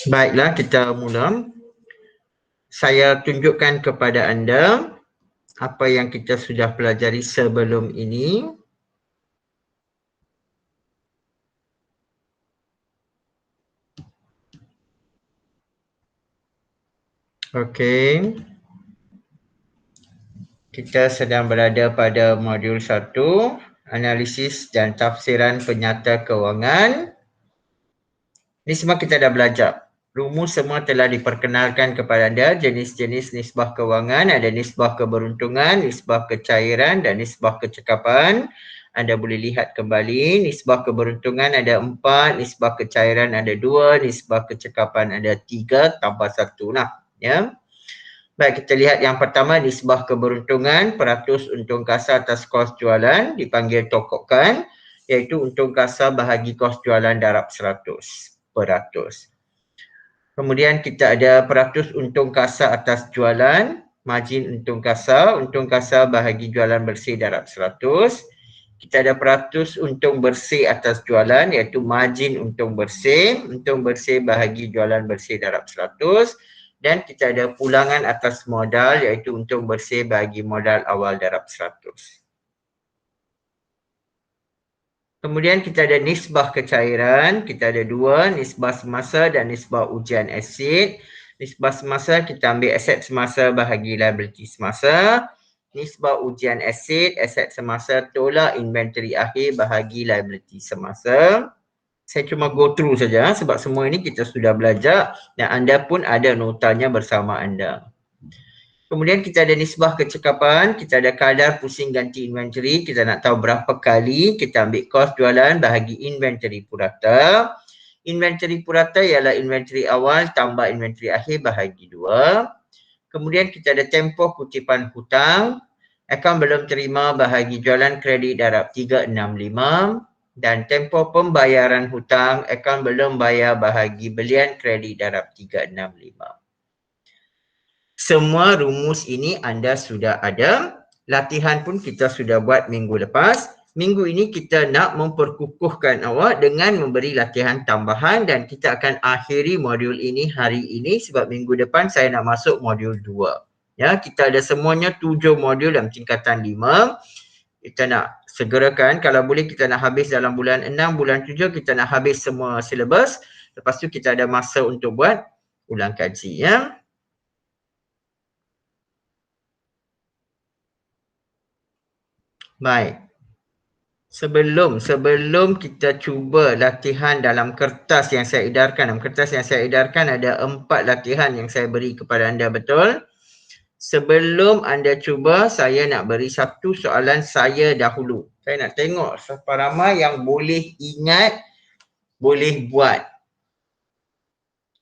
Baiklah, kita mula. Saya tunjukkan kepada anda apa yang kita sudah pelajari sebelum ini. Okey. Kita sedang berada pada modul 1, analisis dan tafsiran penyata kewangan. Ini semua kita dah belajar. Rumus semua telah diperkenalkan kepada anda, jenis-jenis nisbah kewangan, ada nisbah keberuntungan, nisbah kecairan dan nisbah kecekapan. Anda boleh lihat kembali, nisbah keberuntungan ada 4, nisbah kecairan ada 2, nisbah kecekapan ada 3 tambah 1 lah. Ya. Baik, kita lihat yang pertama, nisbah keberuntungan, peratus untung kasar atas kos jualan, dipanggil tokokan, iaitu untung kasar bahagi kos jualan darab 100 peratus. Kemudian kita ada peratus untung kasar atas jualan, margin untung kasar bahagi jualan bersih darab 100. Kita ada peratus untung bersih atas jualan, iaitu margin untung bersih bahagi jualan bersih darab 100. Dan kita ada pulangan atas modal, iaitu untung bersih bagi modal awal darab 100. Kemudian kita ada nisbah kecairan, kita ada 2, nisbah semasa dan nisbah ujian aset. Nisbah semasa kita ambil aset semasa bahagi liability semasa. Nisbah ujian aset semasa tolak inventory akhir bahagi liability semasa. Saya cuma go through saja sebab semua ini kita sudah belajar dan anda pun ada notanya bersama anda. Kemudian kita ada nisbah kecekapan, kita ada kadar pusing ganti inventory, kita nak tahu berapa kali kita ambil kos jualan bahagi inventory purata. Inventory purata ialah inventory awal tambah inventory akhir bahagi 2. Kemudian kita ada tempoh kutipan hutang, akaun belum terima bahagi jualan kredit darab 365. Dan tempoh pembayaran hutang, akaun belum bayar bahagi belian kredit darab 365. Semua rumus ini anda sudah ada. Latihan pun kita sudah buat minggu lepas. Minggu ini kita nak memperkukuhkan awak dengan memberi latihan tambahan dan kita akan akhiri modul ini hari ini sebab minggu depan saya nak masuk modul 2. Ya, kita ada semuanya 7 modul dalam tingkatan 5. Kita nak segerakan, kalau boleh kita nak habis dalam bulan 6, bulan 7 kita nak habis semua silabus. Lepas tu kita ada masa untuk buat ulang kaji, ya. Baik. Sebelum kita cuba latihan dalam kertas yang saya edarkan. Dalam kertas yang saya edarkan ada 4 latihan yang saya beri kepada anda, betul? Sebelum anda cuba, saya nak beri satu soalan saya dahulu. Saya nak tengok siapa ramai yang boleh ingat, boleh buat.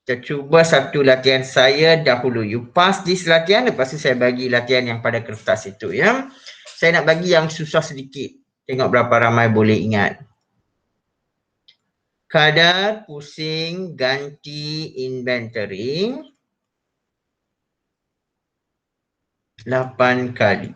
Kita cuba satu latihan saya dahulu. You pass this latihan, lepas tu saya bagi latihan yang pada kertas itu, ya. Saya nak bagi yang susah sedikit. Tengok berapa ramai boleh ingat. Kadar pusing ganti inventory 8 kali.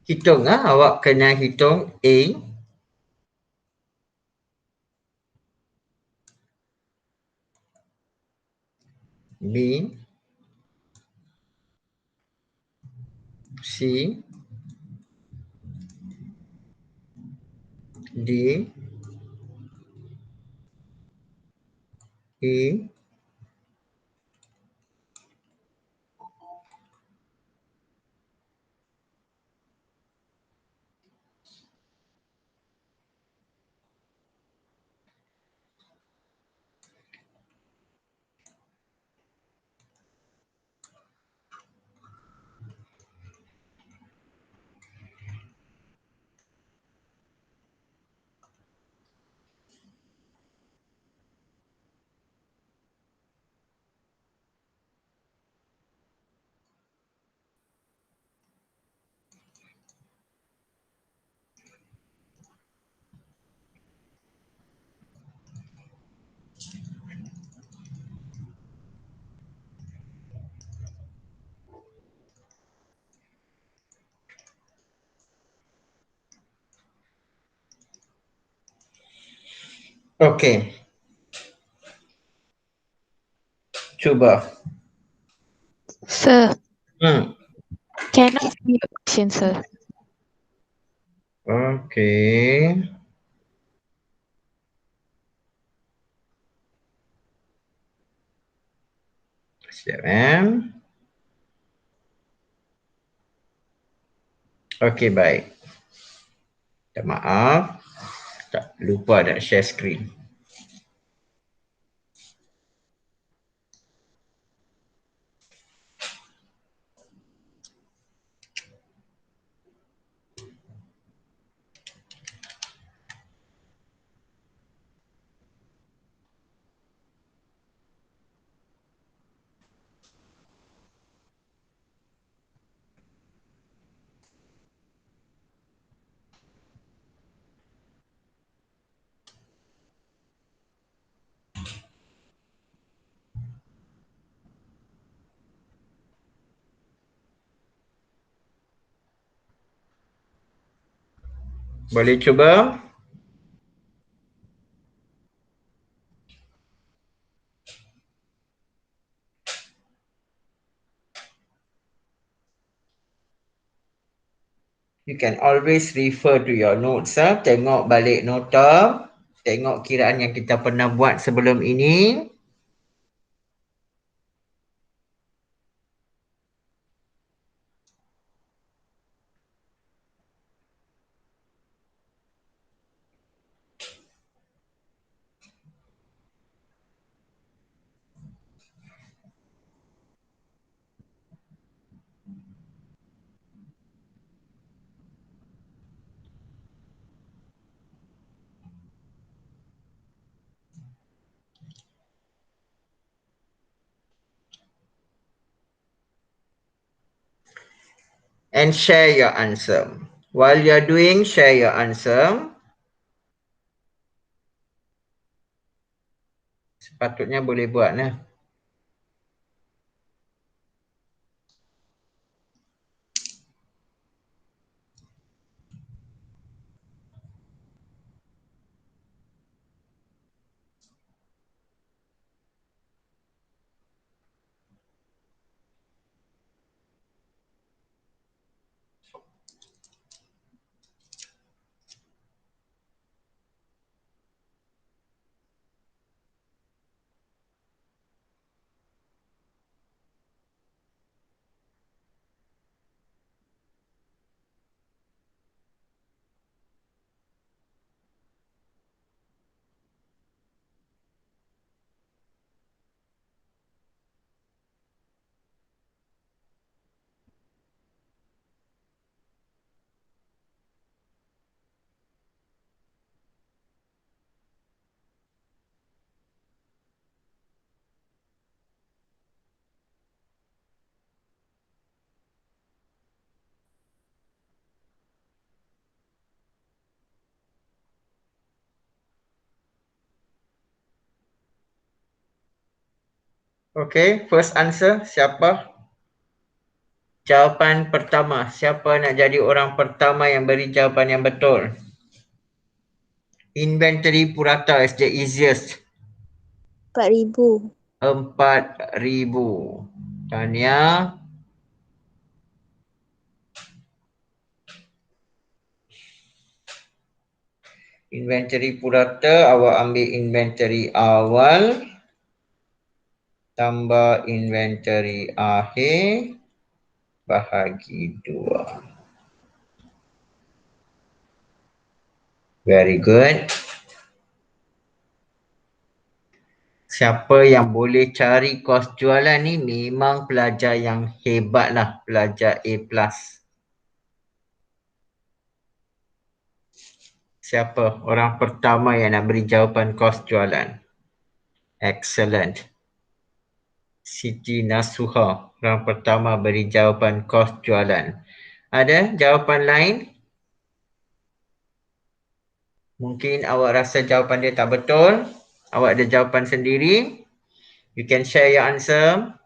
Hitung awak kena hitung A, B, C, D, E, okey, cuba. Sir, Hmm. cannot see your question, sir. Okey. Sekejap. Okey, baik. Minta maaf. Tak lupa nak share screen. Boleh cuba? You can always refer to your notes. Tengok balik nota. Tengok kiraan yang kita pernah buat sebelum ini. And share your answer. While you're doing, share your answer. Sepatutnya boleh buat lah. Okay, first answer siapa? Jawapan pertama. Siapa nak jadi orang pertama yang beri jawapan yang betul? Inventory purata is the easiest. 4,000. 4,000. Tania. Inventory purata, awak ambil inventory awal tambah inventory akhir bahagi 2. Very good. Siapa yang boleh cari kos jualan ni memang pelajar yang hebat lah, pelajar A+. Siapa orang pertama yang nak beri jawapan kos jualan? Excellent. Siti Nasuha, orang pertama beri jawapan kos jualan. Ada jawapan lain? Mungkin awak rasa jawapan dia tak betul. Awak ada jawapan sendiri. You can share your answer.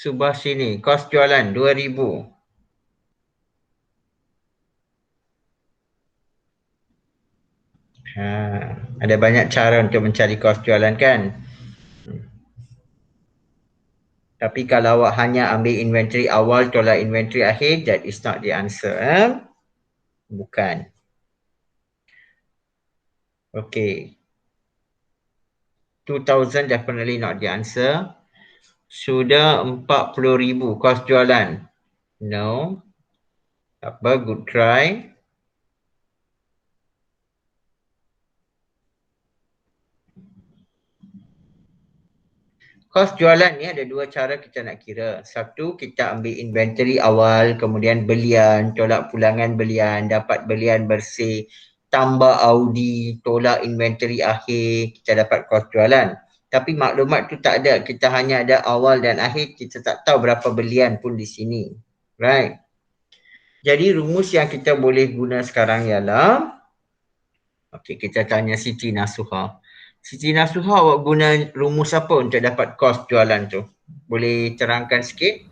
Subah sini, kos jualan 2,000. Ada banyak cara untuk mencari kos jualan kan? Tapi kalau awak hanya ambil inventory awal tolak inventory akhir, that is not the answer. Bukan. Okay. 2,000 definitely not the answer. Sudah 40,000 kos jualan. No. Apa, good try. Kos jualan ni ada dua cara kita nak kira. Satu, kita ambil inventory awal, kemudian belian, tolak pulangan belian, dapat belian bersih, tambah Audi, tolak inventory akhir, kita dapat kos jualan. Tapi maklumat tu tak ada, kita hanya ada awal dan akhir, kita tak tahu berapa belian pun di sini. Right? Jadi rumus yang kita boleh guna sekarang ialah, okay, kita tanya Siti Nasuha. Siti Nasuha, awak guna rumus apa untuk dapat kos jualan tu? Boleh terangkan sikit?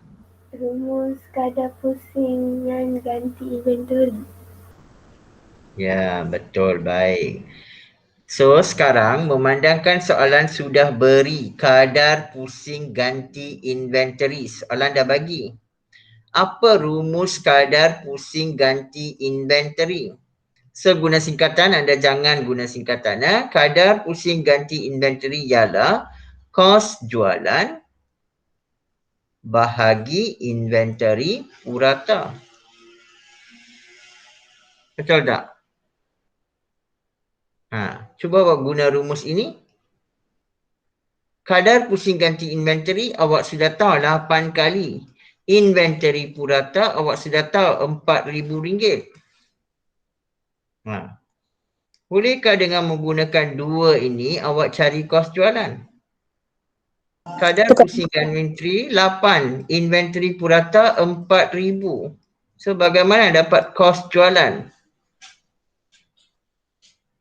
Rumus kadar pusingan ganti inventory. Ya, betul. Baik. So, sekarang memandangkan soalan sudah beri kadar pusing ganti inventory. Soalan dah bagi. Apa rumus kadar pusing ganti inventory? Seguna singkatan, anda jangan guna singkatan. Kadar pusing ganti inventory ialah kos jualan bahagi inventory purata. Betul tak? Cuba awak guna rumus ini. Kadar pusing ganti inventory awak sudah tahu 8 kali. Inventory purata awak sudah tahu RM4,000. Bolehkah dengan menggunakan dua ini awak cari kos jualan? Kadar pusing inventory 8, inventory purata 4,000. So bagaimana dapat kos jualan?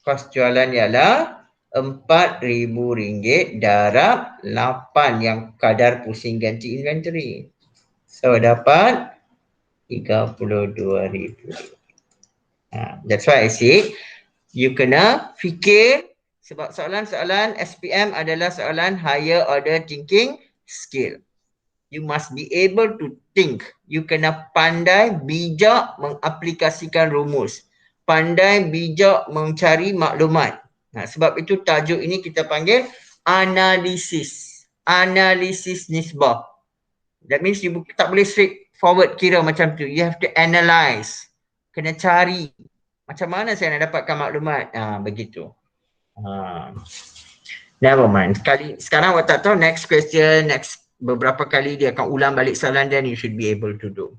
Kos jualan ialah RM4,000 darab 8 yang kadar pusing ganti inventory. So dapat 32,000. That's why I say you kena fikir, sebab soalan-soalan SPM adalah soalan higher order thinking skill. You must be able to think. You kena pandai bijak mengaplikasikan rumus. Pandai bijak mencari maklumat. Sebab itu tajuk ini kita panggil analisis. Analisis nisbah. That means you tak boleh straight forward kira macam tu. You have to analyze. Kena cari. Macam mana saya nak dapatkan maklumat? Begitu. Never mind. Sekarang awak tak tahu next question, beberapa kali dia akan ulang balik soalan, then you should be able to do.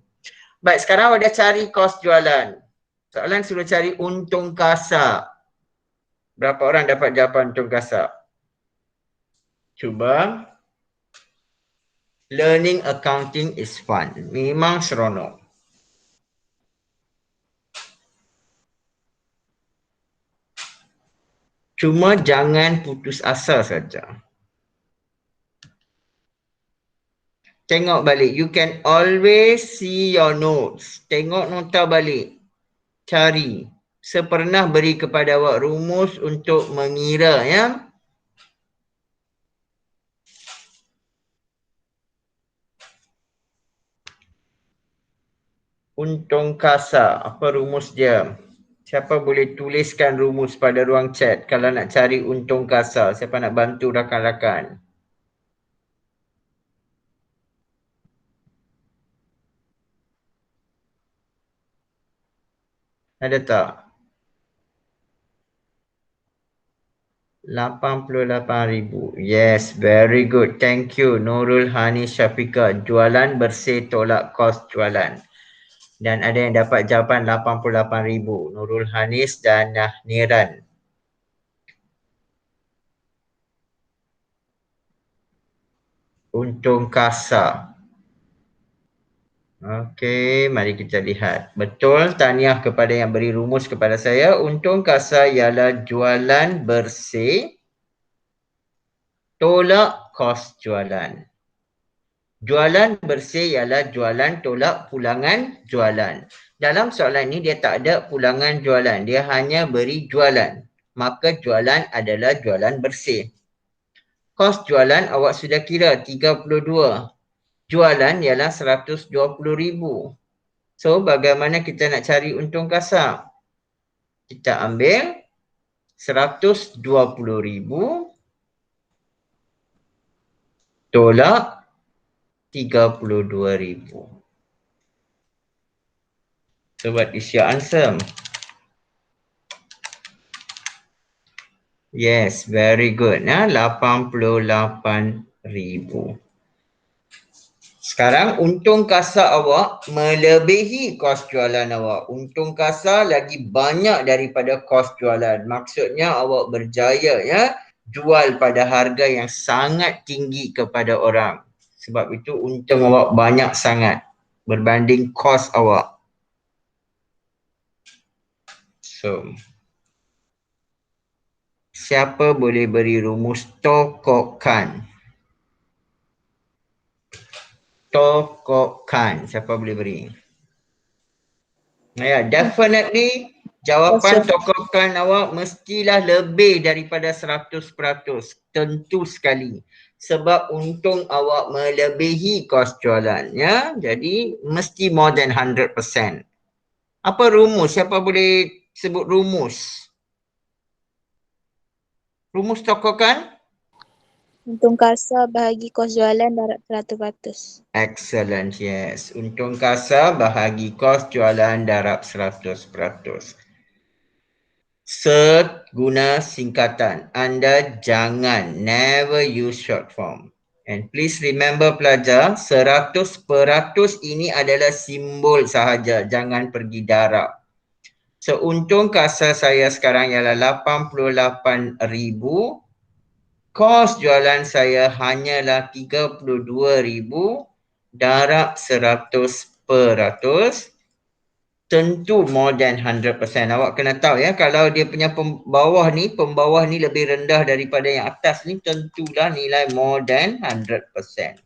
Baik, sekarang awak dah cari kos jualan. Soalan suruh cari untung kasar. Berapa orang dapat jawapan untung kasar? Cuba. Learning accounting is fun. Memang seronok. Cuma jangan putus asa saja. Tengok balik. You can always see your notes. Tengok nota balik. Cari. Saya pernah beri kepada awak rumus untuk mengira, ya. Untung kasar. Apa rumus dia? Siapa boleh tuliskan rumus pada ruang chat kalau nak cari untung kasar? Siapa nak bantu rakan-rakan? Ada tak? 88,000. Yes, very good. Thank you. Nurul Hani Syafika. Jualan bersih tolak kos jualan. Dan ada yang dapat jawapan 88,000. Nurul Hanis dan Niran. Untung kasar. Okey, mari kita lihat. Betul, tahniah kepada yang beri rumus kepada saya. Untung kasar ialah jualan bersih tolak kos jualan. Jualan bersih ialah jualan tolak pulangan jualan. Dalam soalan ini dia tak ada pulangan jualan. Dia hanya beri jualan. Maka jualan adalah jualan bersih. Kos jualan awak sudah kira 32. Jualan ialah 120,000. So, bagaimana kita nak cari untung kasar? Kita ambil 120,000 tolak 32,000. So, what is your answer? Yes, very good. 88,000. Sekarang untung kasar awak melebihi kos jualan awak. Untung kasar lagi banyak daripada kos jualan. Maksudnya awak berjaya, ya, jual pada harga yang sangat tinggi kepada orang. Sebab itu untung awak banyak sangat berbanding kos awak. So, siapa boleh beri rumus tokokkan? Tokokkan. Siapa boleh beri? Ya, definitely jawapan tokokkan awak mestilah lebih daripada 100%. Tentu sekali. Sebab untung awak melebihi kos jualan, ya. Jadi mesti more than 100%. Apa rumus? Siapa boleh sebut rumus? Rumus tokokkan? Untung kasar bahagi kos jualan darab 100%. Excellent, yes. Untung kasar bahagi kos jualan darab 100%. Guna singkatan. Anda jangan, never use short form. And please remember pelajar, 100% ini adalah simbol sahaja. Jangan pergi darab. So, untung kasar saya sekarang ialah 88,000. Kos jualan saya hanyalah 32,000 darab 100%. Tentu more than 100%. Awak kena tahu, ya, kalau dia punya pembawah ni lebih rendah daripada yang atas ni, tentulah nilai more than 100%.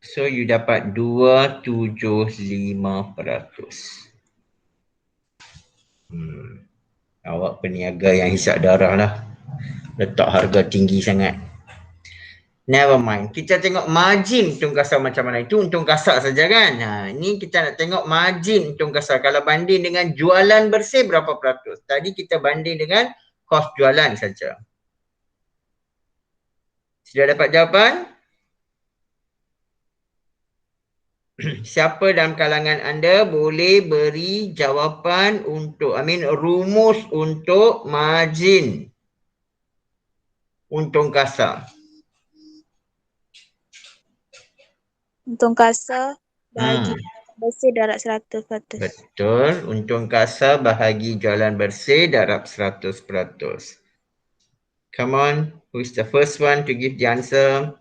So, you dapat 275%. Awak peniaga yang hisap darah lah. Letak harga tinggi sangat. Never mind. Kita tengok margin untung kasar macam mana. Itu untung kasar saja kan. Ini kita nak tengok margin untung kasar. Kalau banding dengan jualan bersih berapa peratus. Tadi kita banding dengan kos jualan saja. Sudah dapat jawapan? Siapa dalam kalangan anda boleh beri jawapan untuk, rumus untuk margin untung kasar? Untung kasar bahagi Hmm. bersih darab 100%. Betul. Untung kasar bahagi jualan bersih darab 100%. Come on. Who is the first one to give the answer?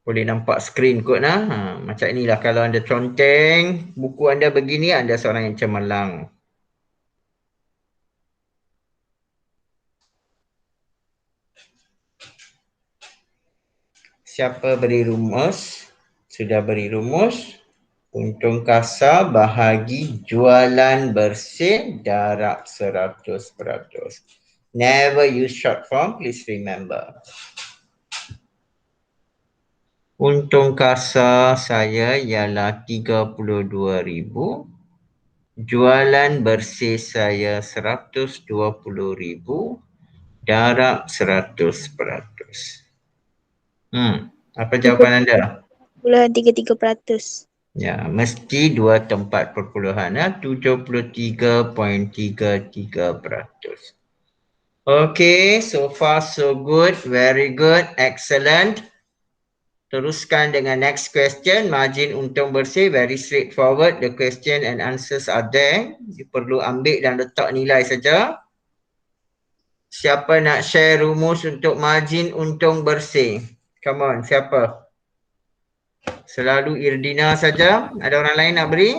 Boleh nampak skrin kot nah. Macam inilah kalau anda conteng, buku anda begini, anda seorang yang cemerlang. Siapa beri rumus? Sudah beri rumus. Untung kasar bahagi jualan bersih darab 100%. Never use short form, please remember. Untung kasar saya ialah 32,000. Jualan bersih saya 120,000 darab 100%. Apa jawapan anda? 0.33%. Ya, mesti 2 tempat perpuluhan. 73.33%. Okay, so far so good. Very good. Excellent. Teruskan dengan next question. Margin untung bersih. Very straightforward. The question and answers are there. You perlu ambil dan letak nilai saja. Siapa nak share rumus untuk margin untung bersih? Come on, siapa? Selalu Irdina saja. Ada orang lain nak beri?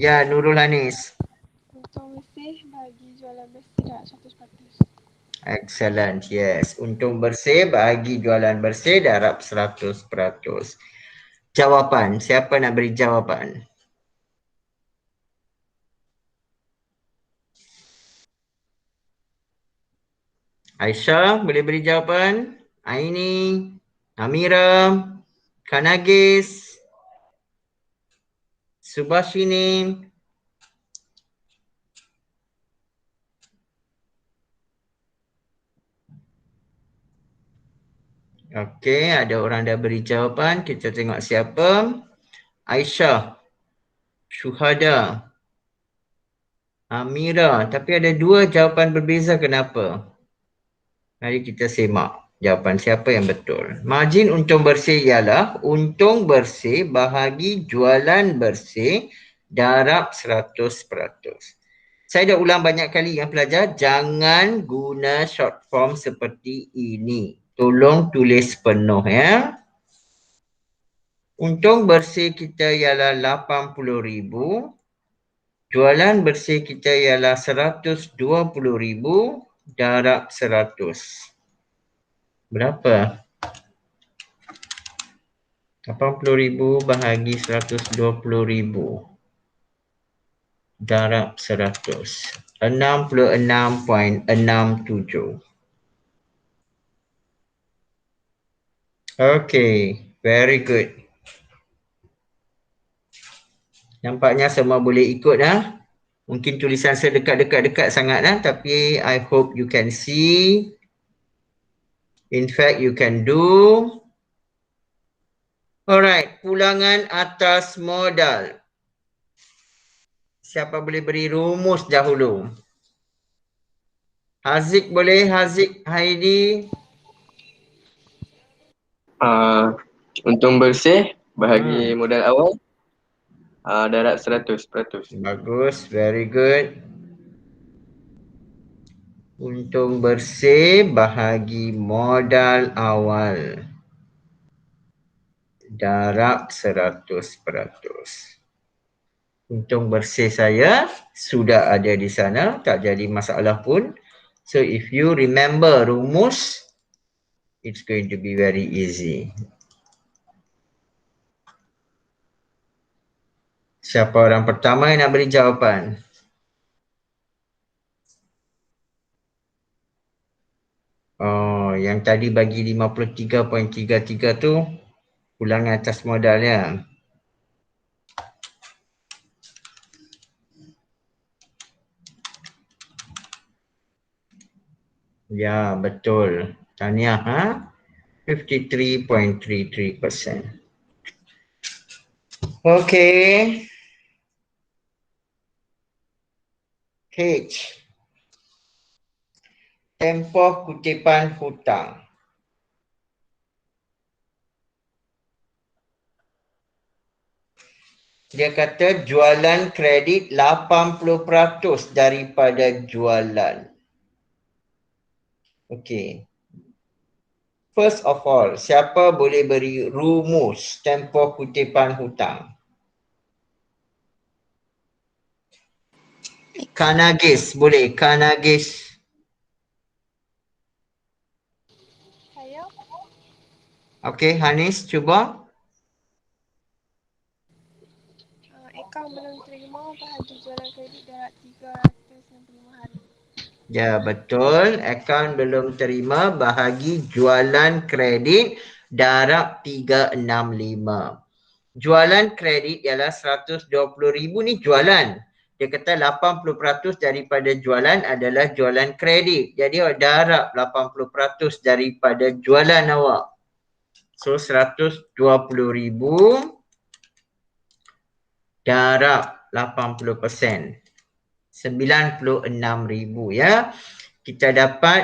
Ya, Nurul Hanis. Untung bersih bagi jualan bersih darab 100%. Excellent, yes. Untung bersih bagi jualan bersih darab 100%. Jawapan, siapa nak beri jawapan? Aisyah boleh beri jawapan? Aini, Amira, Kanagis, Subashini. Okey, ada orang dah beri jawapan. Kita tengok siapa. Aisyah, Syuhada, Amira. Tapi ada dua jawapan berbeza, kenapa? Mari kita semak jawapan siapa yang betul. Margin untung bersih ialah untung bersih bahagi jualan bersih darab 100%. Saya dah ulang banyak kali yang pelajar, jangan guna short form seperti ini. Tolong tulis penuh ya. Untung bersih kita ialah 80,000. Jualan bersih kita ialah 120,000 darab 100. Berapa? 80,000 bahagi 120,000 darab 100. 66.67. Okay, very good. Nampaknya semua boleh ikut dah. Mungkin tulisan saya dekat-dekat sangat tapi I hope you can see. In fact, you can do. Alright, pulangan atas modal. Siapa boleh beri rumus dahulu? Haziq boleh? Haziq, Haidi. Untung bersih bahagi modal awal darab 100%. Bagus, very good. Untung bersih bahagi modal awal darab 100%. Untung bersih saya sudah ada di sana, tak jadi masalah pun. So if you remember rumus, it's going to be very easy. Siapa orang pertama yang nak beri jawapan? Oh, yang tadi bagi 53.33 tu ulangan atas modalnya. Ya, betul. Tahniah, ha? 53.33%. Okey. H. Tempoh kutipan hutang. Dia kata jualan kredit 80% daripada jualan. Okey. First of all, siapa boleh beri rumus tempoh kutipan hutang? Kanagis, boleh. Kanagis. Saya Okey, Hanis, cuba. akaun belum terima bahagi jualan kredit darab 365 hari. Ya, betul. Akaun belum terima bahagi jualan kredit darab 365. Jualan kredit ialah 120,000 ni jualan. Dia kata 80% daripada jualan adalah jualan kredit. Jadi awak darab 80% daripada jualan awak. So 120,000 darab 80%. 96,000 ya. Kita dapat,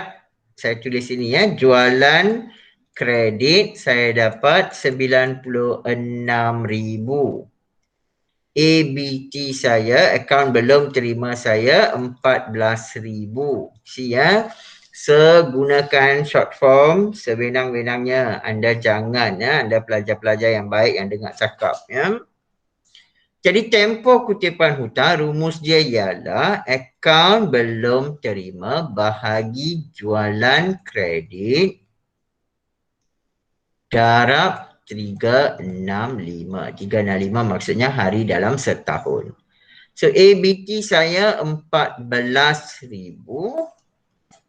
saya tulis sini ya, jualan kredit saya dapat 96,000. ABT saya, akaun belum terima saya 14,000. See ya. Gunakan short form sewenang-wenangnya. Anda jangan ya, anda pelajar-pelajar yang baik yang dengar cakap ya. Jadi tempoh kutipan hutang rumus dia ialah akaun belum terima bahagi jualan kredit darab 365. 365 maksudnya hari dalam setahun. So ABT saya 14,000.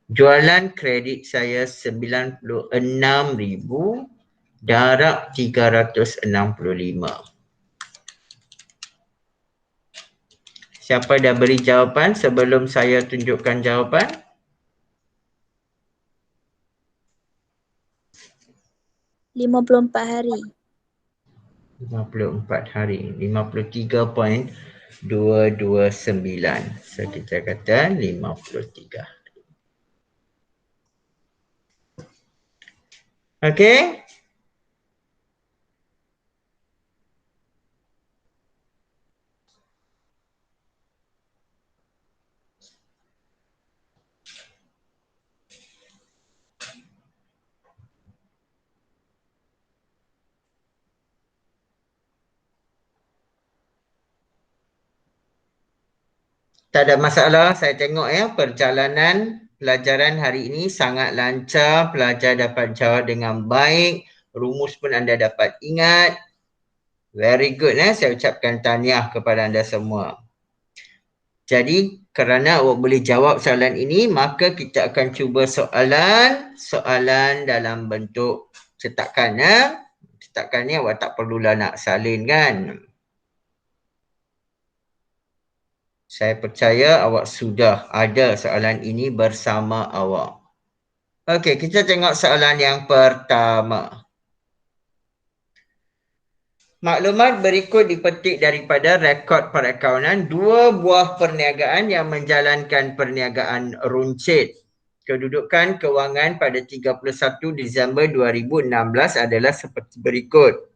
Jualan kredit saya 96,000 darab 365. Siapa dah beri jawapan sebelum saya tunjukkan jawapan? RM54 hari. 54 hari. 53.229. So kita kata 53. Okey? Tak ada masalah, saya tengok ya perjalanan pelajaran hari ini sangat lancar, pelajar dapat jawab dengan baik, rumus pun anda dapat ingat. Very good saya ucapkan tahniah kepada anda semua. Jadi kerana awak boleh jawab soalan ini, maka kita akan cuba soalan dalam bentuk cetakan ya. Cetakan ni awak tak perlulah nak salin kan. Saya percaya awak sudah ada soalan ini bersama awak. Okey, kita tengok soalan yang pertama. Maklumat berikut dipetik daripada rekod perakaunan 2 buah perniagaan yang menjalankan perniagaan runcit. Kedudukan kewangan pada 31 Disember 2016 adalah seperti berikut.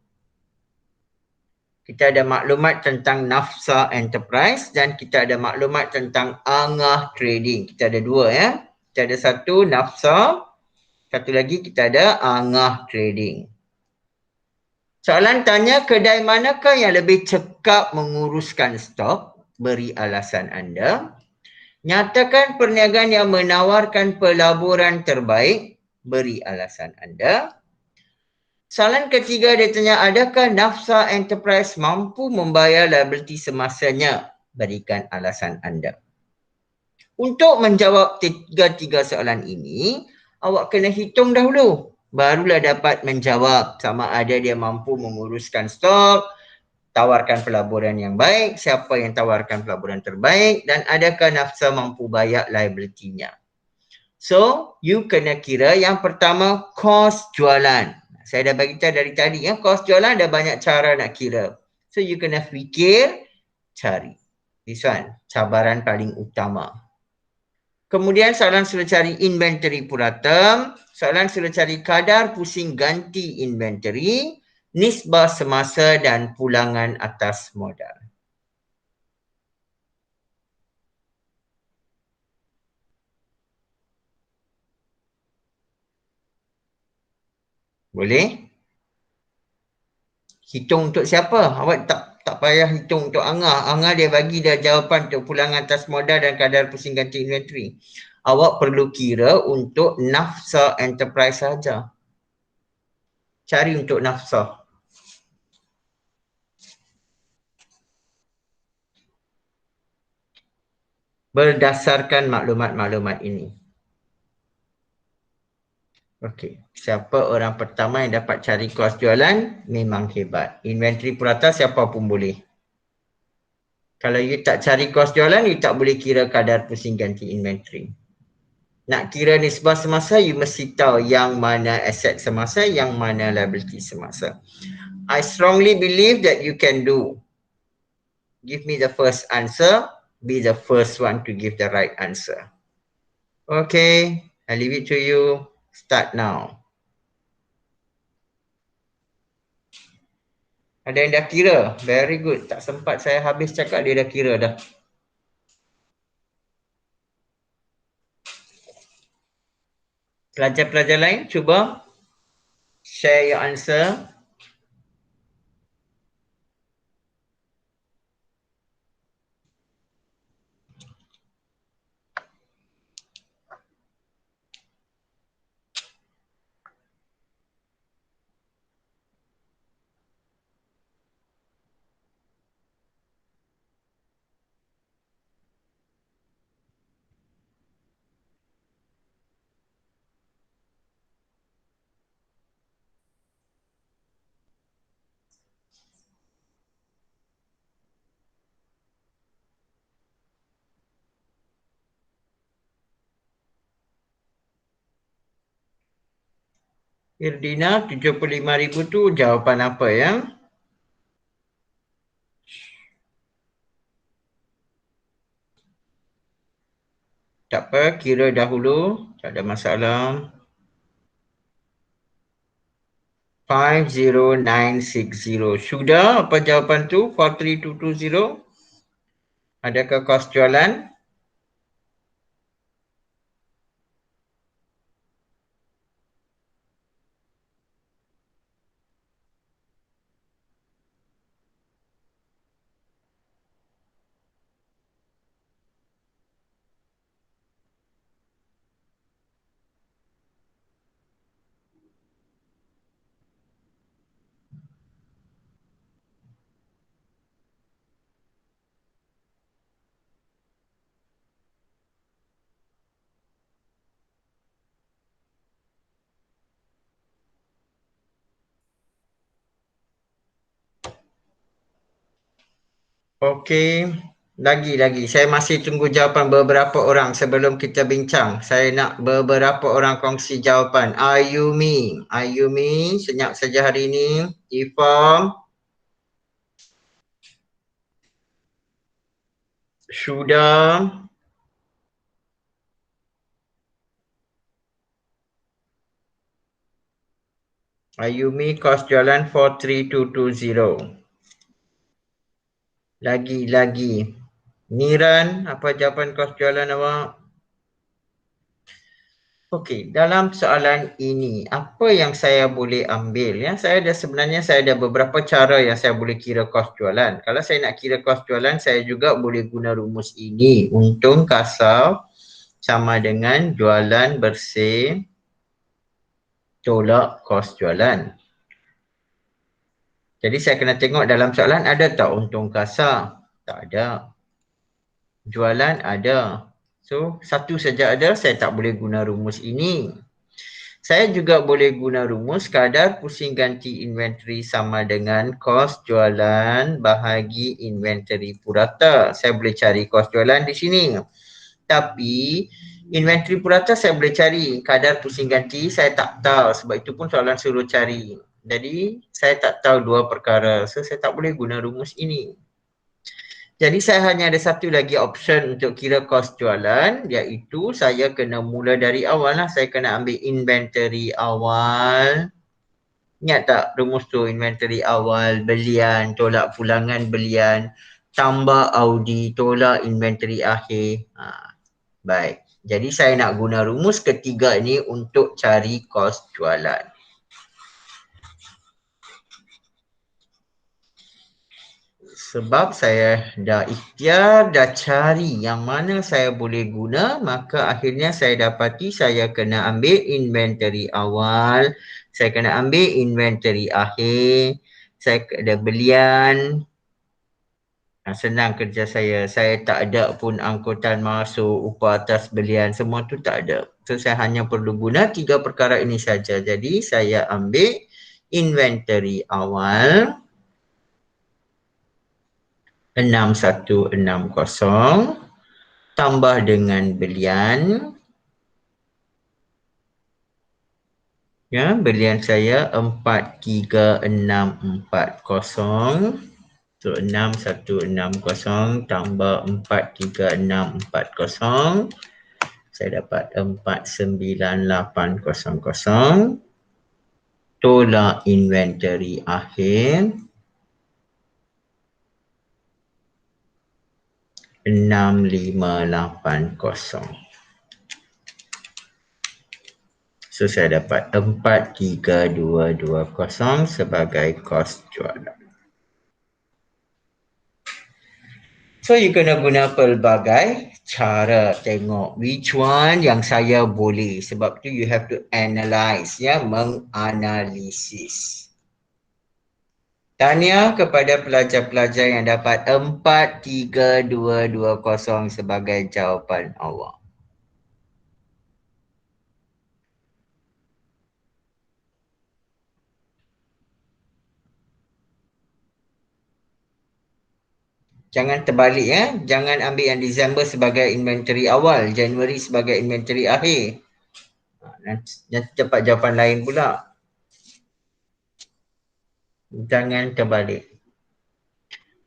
Kita ada maklumat tentang Nafsa Enterprise dan kita ada maklumat tentang Angah Trading. Kita ada dua ya. Kita ada satu Nafsa, satu lagi kita ada Angah Trading. Soalan tanya, kedai manakah yang lebih cekap menguruskan stok? Beri alasan anda. Nyatakan perniagaan yang menawarkan pelaburan terbaik. Beri alasan anda. Soalan ketiga dia tanya, adakah Nafsa Enterprise mampu membayar liability semasanya? Berikan alasan anda. Untuk menjawab tiga soalan ini, awak kena hitung dahulu. Barulah dapat menjawab sama ada dia mampu menguruskan stok, tawarkan pelaburan yang baik, siapa yang tawarkan pelaburan terbaik dan adakah Nafsa mampu bayar liability-nya. So, you kena kira yang pertama kos jualan. Saya dah bagi tahu dari tadi ya, kos jualan ada banyak cara nak kira. So, you kena fikir, cari. This one, cabaran paling utama. Kemudian soalan sudah cari inventory purata. Soalan sudah cari kadar pusing ganti inventory, nisbah semasa dan pulangan atas modal. Boleh? Hitung untuk siapa? Awak tak payah hitung untuk Angah. Angah dia bagi dah jawapan untuk pulangan atas modal dan kadar pusing ganti inventory. Awak perlu kira untuk nafsa enterprise saja. Cari untuk nafsa. Berdasarkan maklumat-maklumat ini. Okey, siapa orang pertama yang dapat cari kos jualan memang hebat. Inventory purata siapa pun boleh. Kalau you tak cari kos jualan, you tak boleh kira kadar pusing ganti inventory. Nak kira nisbah semasa, you mesti tahu yang mana aset semasa, yang mana liability semasa. I strongly believe that you can do. Give me the first answer, be the first one to give the right answer. Okay, I leave it to you. Start now. Ada yang dah kira? Very good. Tak sempat saya habis cakap dia dah kira dah. Pelajar-pelajar lain cuba share your answer. Irdina, 75,000 tu jawapan apa ya? Tak apa, kira dahulu. Tak ada masalah. 50960. Sudah apa jawapan tu? 43220. Adakah kos jualan? Okey, lagi. Saya masih tunggu jawapan beberapa orang sebelum kita bincang. Saya nak beberapa orang kongsi jawapan. Ayumi, senyap saja hari ini. Ifam, Syuda, Ayumi kos jualan 43220. Lagi. Niran, apa jawapan kos jualan awak? Okey, dalam soalan ini, apa yang saya boleh ambil? Ya, sebenarnya saya ada beberapa cara yang saya boleh kira kos jualan. Kalau saya nak kira kos jualan, saya juga boleh guna rumus ini. Untung kasar sama dengan jualan bersih tolak kos jualan. Jadi saya kena tengok dalam soalan ada tak untung kasar? Tak ada. Jualan ada. So, satu saja ada, saya tak boleh guna rumus ini. Saya juga boleh guna rumus kadar pusing ganti inventory sama dengan kos jualan bahagi inventory purata. Saya boleh cari kos jualan di sini. Tapi, Inventory purata saya boleh cari, kadar pusing ganti saya tak tahu, sebab itu pun soalan suruh cari. Jadi saya tak tahu dua perkara, so saya tak boleh guna rumus ini. Jadi saya hanya ada satu lagi option untuk kira kos jualan, iaitu saya kena mula dari awal lah. Saya kena ambil inventory awal. Ingat tak rumus tu, inventory awal, belian, tolak pulangan belian, tambah Audi, tolak inventory akhir. Baik. Jadi saya nak guna rumus ketiga ini untuk cari kos jualan. Sebab saya dah ikhtiar, dah cari yang mana saya boleh guna, maka akhirnya saya dapati saya kena ambil inventory awal, saya kena ambil inventory akhir, saya ada belian. Senang kerja saya tak ada pun angkutan masuk, upah atas belian, semua tu tak ada. So saya hanya perlu guna 3 perkara ini saja. Jadi saya ambil inventory awal 6160 tambah dengan belian. Ya, belian saya 43640. So 6160 tambah 43640, saya dapat 49800. Tolak inventory akhir 6580. So saya dapat 43220 sebagai kos jualan. So you kena guna pelbagai cara tengok which one yang saya boleh. Sebab tu you have to analyze, ya, menganalisis. Tahniah kepada pelajar-pelajar yang dapat 43220 sebagai jawapan awak. Jangan terbalik, ya. Jangan ambil yang Disember sebagai inventory awal, Januari sebagai inventory akhir. Nanti dapat jawapan lain pula. Jangan terbalik.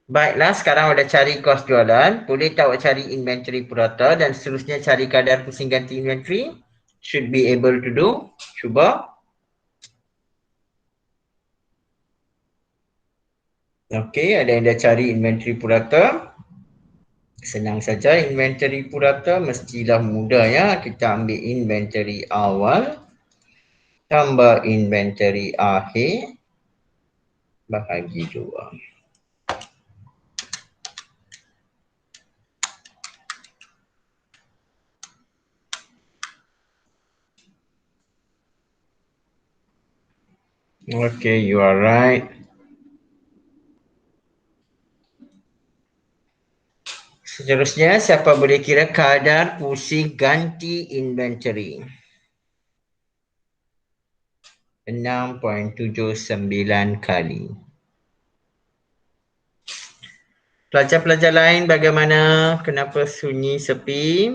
Baiklah, sekarang dah cari kos jualan. Boleh tak awak cari inventory purata dan seterusnya cari kadar pusing ganti inventory? Should be able to do. Cuba. Okey, ada yang dah cari inventory purata. Senang saja, inventory purata mestilah mudah, ya. Kita ambil inventory awal tambah inventory akhir bahagi 2. Okay, you are right. Seterusnya, siapa boleh kira kadar pusing ganti inventory? 6.79 kali. Pelajar-pelajar lain bagaimana? Kenapa sunyi sepi?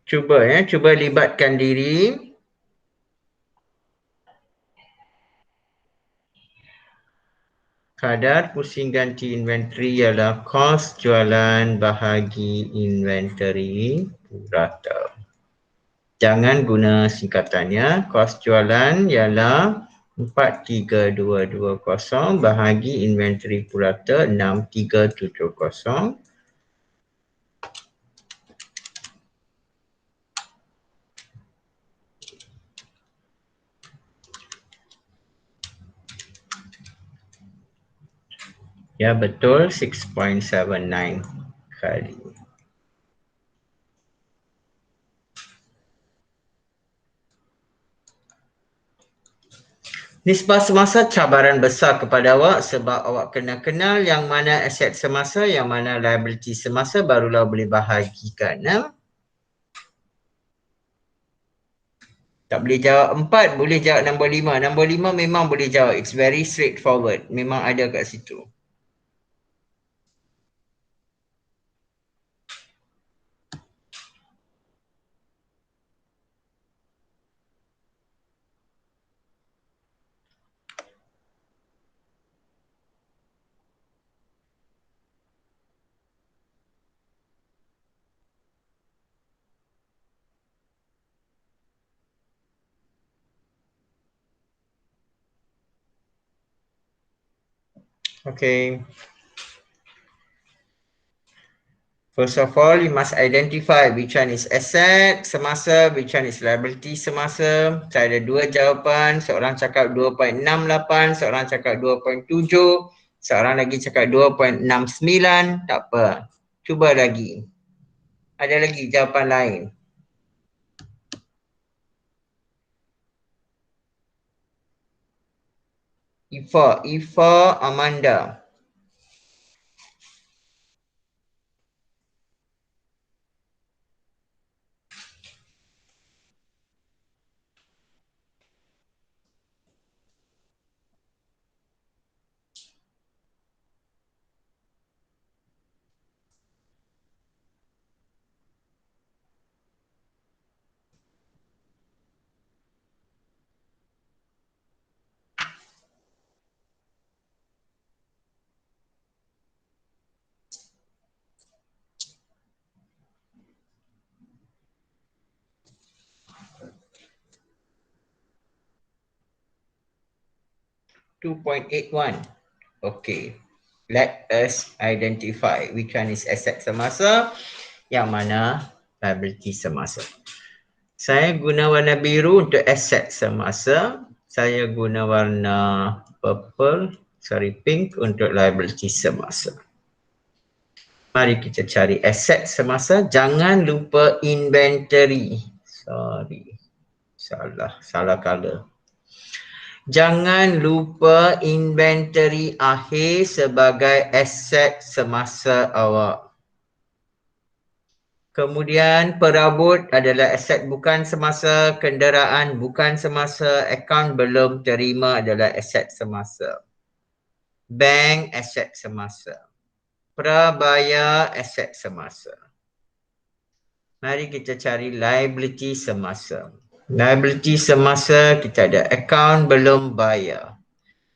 Cuba, ya, cuba libatkan diri. Kadar pusing ganti inventory ialah kos jualan bahagi inventory purata. Jangan guna singkatannya. Kos jualan ialah 43220 bahagi inventory purata 6370. Ya, betul, 6.79 kali. Nisbah semasa cabaran besar kepada awak sebab awak kena kenal yang mana aset semasa, yang mana liability semasa, barulah boleh bahagikan. Tak boleh jawab 4, boleh jawab nombor 5. Nombor 5 memang boleh jawab. It's very straightforward. Memang ada kat situ. Okay. First of all, you must identify which one is asset semasa, which one is liability semasa. Saya ada dua jawapan. Seorang cakap 2.68, seorang cakap 2.7, seorang lagi cakap 2.69. Tak apa. Cuba lagi. Ada lagi jawapan lain. Ifa Amanda. $2.81. Okay. Let us identify which one is asset semasa, yang mana liability semasa. Saya guna warna biru untuk asset semasa. Saya guna warna pink untuk liability semasa. Mari kita cari asset semasa. Jangan lupa inventory. Salah color. Jangan lupa inventory akhir sebagai aset semasa awak. Kemudian perabot adalah aset bukan semasa, kenderaan bukan semasa, akaun belum terima adalah aset semasa. Bank aset semasa. Prabayar aset semasa. Mari kita cari liability semasa. Liability semasa kita ada akaun belum bayar.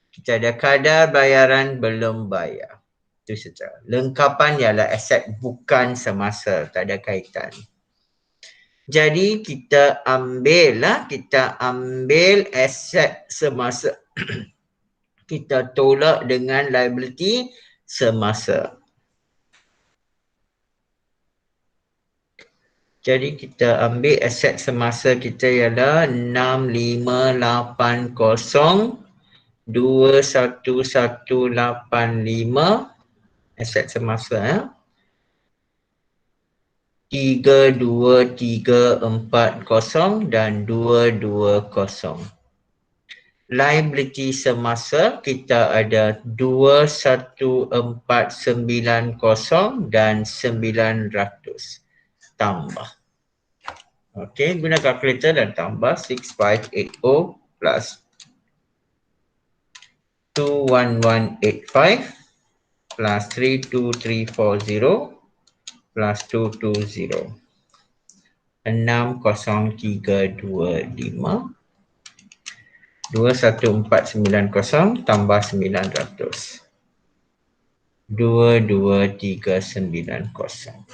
Kita ada kadar bayaran belum bayar. Itu saja. Lengkapan ialah aset bukan semasa, tak ada kaitan. Jadi kita ambil aset semasa. Kita tolak dengan liability semasa. Jadi kita ambil aset semasa kita ialah 6580 21185 aset semasa ya. 32340 dan 220. Liability semasa kita ada 21490 dan 900 tambah. Okey, guna kalkulator dan tambah 6580 plus 21185 plus 32340 plus 220. 60325 21490 tambah 900 22390.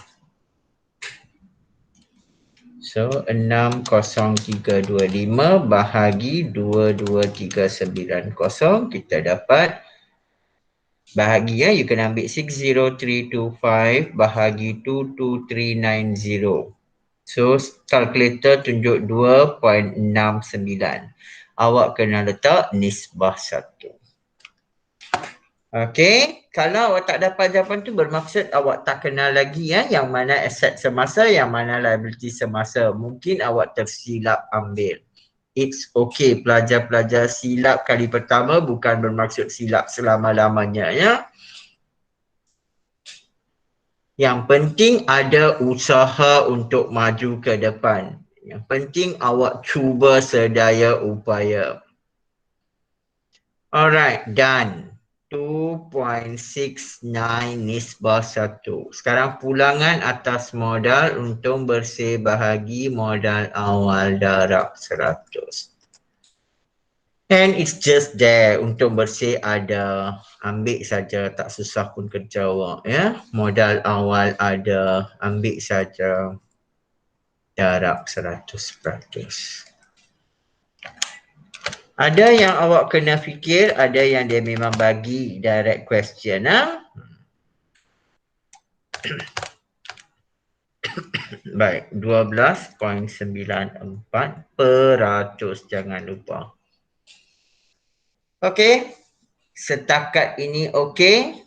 So 60325 bahagi 22390 kita dapat bahagi ya, you can ambil 60325 bahagi 22390. So kalkulator tunjuk 2.69. Awak kena letak nisbah 1. Okey, kalau awak tak dapat jawapan tu bermaksud awak tak kenal lagi ya yang mana aset semasa, yang mana liability semasa. Mungkin awak tersilap ambil. It's okay, pelajar-pelajar silap kali pertama bukan bermaksud silap selama-lamanya ya. Yang penting ada usaha untuk maju ke depan. Yang penting awak cuba sedaya upaya. Alright, done. 2.69 nisbah 1. Sekarang pulangan atas modal untung bersih bahagi modal awal darab 100. And it's just there, untung bersih ada. Ambil saja, tak susah pun kerja awak ya. Modal awal ada, ambil saja. Darab 100%. Ada yang awak kena fikir, ada yang dia memang bagi direct question. Baik, 12.94%, jangan lupa. Okey, setakat ini okey.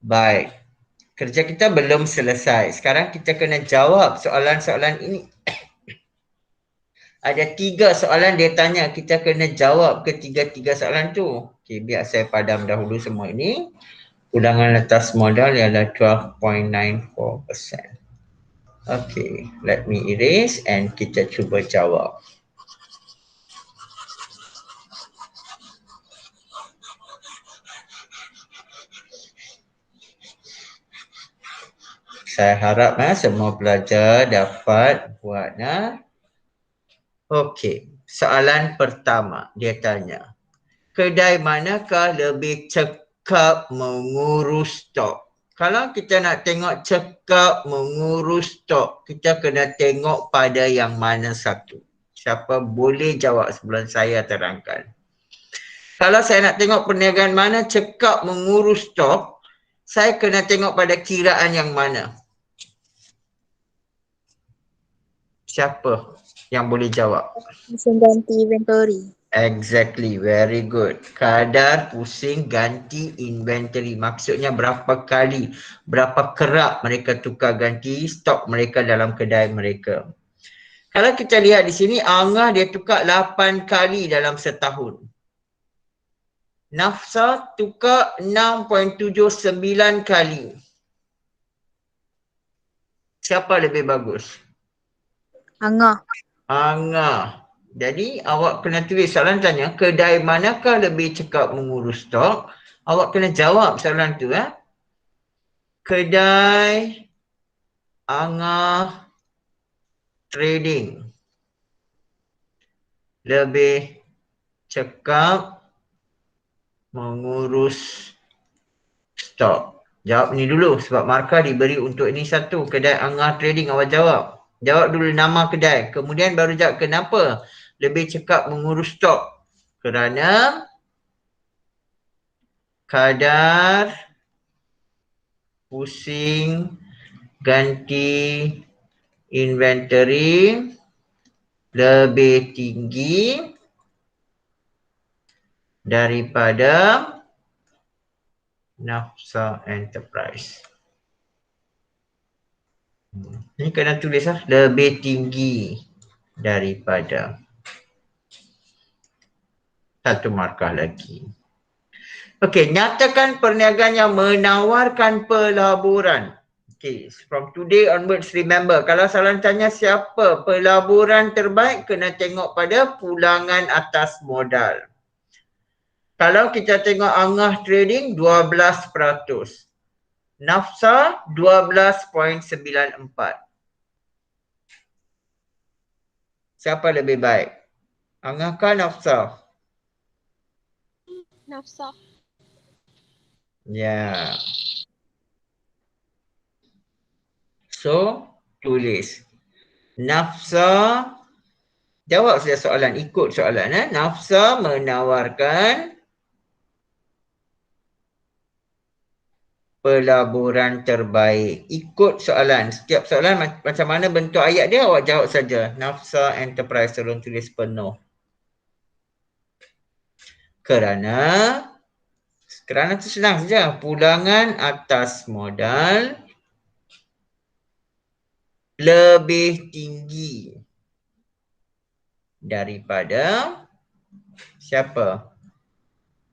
Baik, kerja kita belum selesai. Sekarang kita kena jawab soalan-soalan ini. Ada 3 soalan dia tanya, kita kena jawab ketiga-tiga soalan tu. Okey, biar saya padam dahulu semua ini. Ulangan atas modal ialah 12.94%. Okey, let me erase and kita cuba jawab. Saya harap semua pelajar dapat buatnya. Okey, soalan pertama dia tanya, kedai manakah lebih cekap mengurus stok? Kalau kita nak tengok cekap mengurus stok, kita kena tengok pada yang mana satu. Siapa boleh jawab sebelum saya terangkan? Kalau saya nak tengok perniagaan mana cekap mengurus stok, saya kena tengok pada kiraan yang mana? Siapa yang boleh jawab? Pusing ganti inventory. Exactly, very good. Kadar pusing ganti inventory. Maksudnya berapa kali, berapa kerap mereka tukar ganti stok mereka dalam kedai mereka. Kalau kita lihat di sini, Angah dia tukar 8 kali dalam setahun. Nafsa tukar 6.79 kali. Siapa lebih bagus? Angah. Angah. Jadi awak kena tulis soalan tanya, kedai manakah lebih cekap mengurus stok? Awak kena jawab soalan tu. Kedai Angah Trading lebih cekap mengurus stok. Jawab ni dulu sebab markah diberi untuk ini satu. Kedai Angah Trading awak jawab. Jawab dulu nama kedai. Kemudian baru jawab kenapa lebih cekap mengurus stok. Kerana kadar pusing ganti inventory lebih tinggi daripada Nafsa Enterprise. Ini kena tulis lebih tinggi daripada. Satu markah lagi. Okey, nyatakan perniagaan yang menawarkan pelaburan. Okey, from today onwards remember, kalau soalan tanya siapa pelaburan terbaik, kena tengok pada pulangan atas modal. Kalau kita tengok Angah Trading 12%. Nafsa 12.94. Siapa lebih baik? Angah kah Nafsa? Nafsa. Ya. So, tulis. Nafsa, jawab saja soalan, ikut soalan. Nafsa menawarkan pelaburan terbaik. Ikut soalan. Setiap soalan macam mana bentuk ayat dia, awak jawab saja. Nafsa Enterprise, tolong tulis penuh. Kerana tu senang saja. Pulangan atas modal lebih tinggi daripada siapa?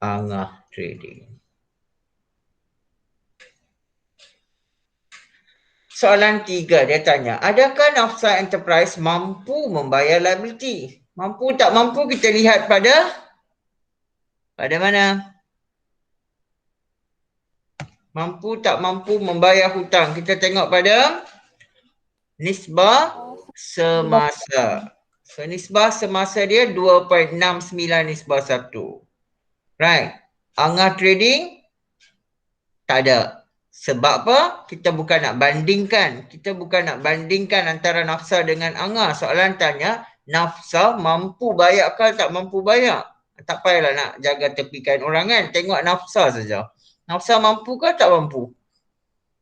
Angah Trading. Soalan 3 dia tanya, adakah Nafsa Enterprise mampu membayar liability? Mampu tak mampu kita lihat pada mana? Mampu tak mampu membayar hutang. Kita tengok pada nisbah semasa. So nisbah semasa dia 2.69 nisbah 1. Right. Angah Trading tak ada. Sebab apa? Kita bukan nak bandingkan. Kita bukan nak bandingkan antara Nafsa dengan Angah. Soalan tanya, Nafsa mampu bayar ke tak mampu bayar. Tak payahlah nak jaga tepikan orang kan. Tengok nafsa saja. Nafsa mampu ke tak mampu?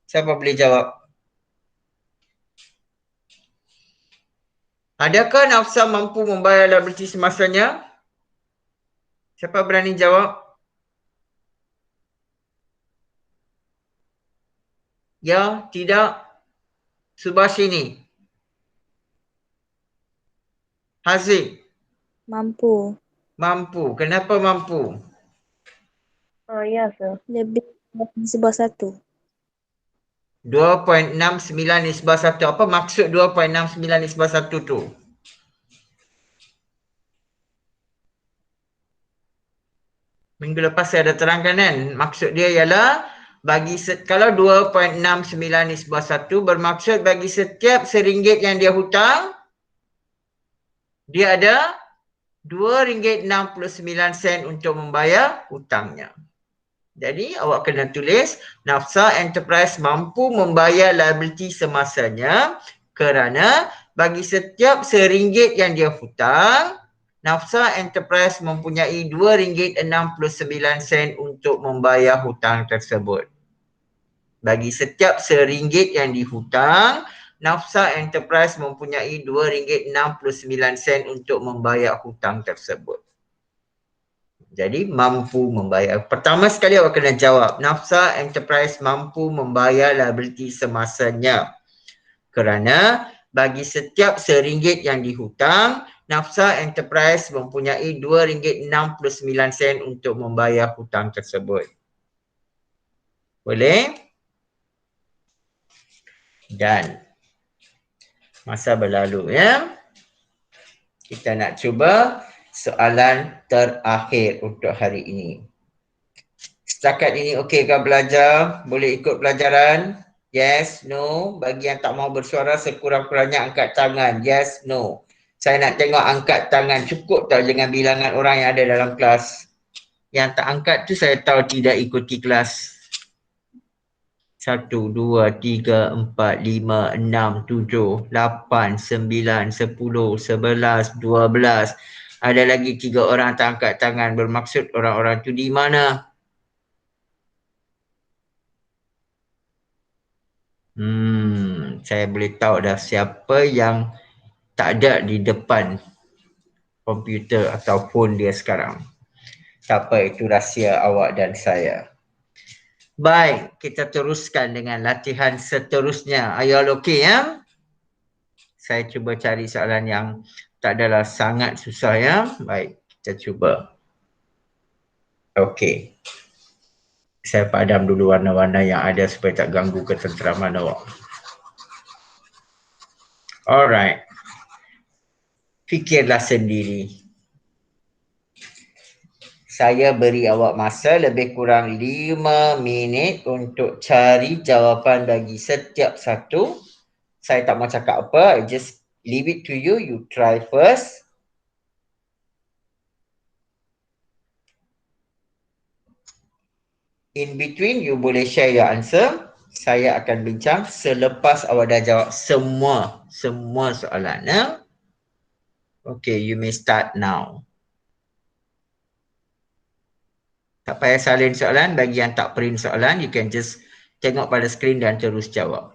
Siapa boleh jawab? Adakah nafsa mampu membayar liability semasanya? Siapa berani jawab? Ya, tidak. Subashini. Haziq. Mampu. Mampu. Kenapa mampu? Ya, sir. Lebih dari sebuah satu. 2.69/1. Apa maksud 2.69/1 tu? Minggu lepas saya ada terangkan kan. Maksud dia ialah kalau 2.69/1 bermaksud bagi setiap RM1 yang dia hutang, dia ada RM2.69 untuk membayar hutangnya. Jadi awak kena tulis nafsa enterprise mampu membayar liability semasanya kerana bagi setiap RM1 yang dia hutang, nafsa enterprise mempunyai RM2.69 untuk membayar hutang tersebut. Bagi setiap RM1 yang dihutang, nafsa enterprise mempunyai RM2.69 untuk membayar hutang tersebut. Jadi mampu membayar. Pertama sekali awak kena jawab, nafsa enterprise mampu membayar liability semasanya. Kerana bagi setiap RM1 yang dihutang, nafsa enterprise mempunyai RM2.69 untuk membayar hutang tersebut. Boleh? Dan masa berlalu ya. Kita nak cuba soalan terakhir untuk hari ini. Setakat ini okey ke belajar? Boleh ikut pelajaran? Yes, no. Bagi yang tak mau bersuara sekurang-kurangnya angkat tangan. Yes, no. Saya nak tengok angkat tangan. Cukup tak dengan bilangan orang yang ada dalam kelas? Yang tak angkat tu saya tahu tidak ikuti kelas. 1, 2, 3, 4, 5, 6, 7, 8, 9, 10, 11, 12. Ada lagi 3 orang tak angkat tangan. Bermaksud orang-orang tu di mana? Saya boleh tahu dah siapa yang tak ada di depan komputer atau phone dia sekarang. Siapa itu rahsia awak dan saya. Baik, kita teruskan dengan latihan seterusnya. Are you all okay ya? Saya cuba cari soalan yang tak adalah sangat susah ya. Baik, kita cuba. Okey. Saya padam dulu warna-warna yang ada supaya tak ganggu ketenteraman awak. Alright. Fikirlah sendiri. Saya beri awak masa lebih kurang 5 minit untuk cari jawapan bagi setiap satu. Saya tak mau cakap apa. I just leave it to you. You try first. In between, you boleh share your answer. Saya akan bincang selepas awak dah jawab semua soalan. Ya? Okay, you may start now. Tak payah salin soalan. Bagi yang tak print soalan, you can just tengok pada skrin dan terus jawab.